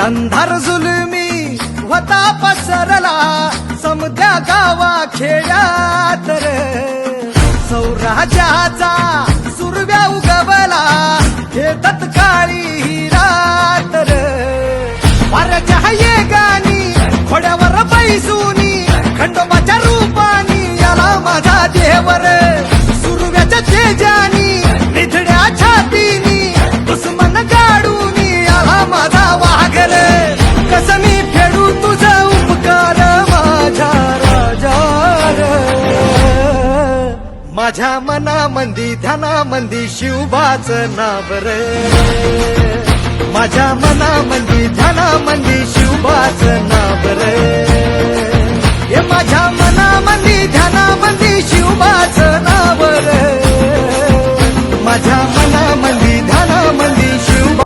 अंधार जुलमी होता पसरला समद्या गावा खेड्यात रे सौराज्याचा सुरव्या उगवला हे तत्काळी रात रे वाऱ्याच्या येगानी घोड्यावर बैसूनी खंडोबाच्या रूपानी याला माझा देवर सुरव्याच्या तेजानी निधड्या छातीनी दुश्मन गाडूनी याला माझा वाघर कसं मी फेडू तुझा उपकार माझ्या राजार माझ्या मनामंदी ध्यानामंदी शिवबाच नाव रे माझ्या मनामंदी ध्यानामंदी शिवबाच नाव रे हे माझ्या मनामंदी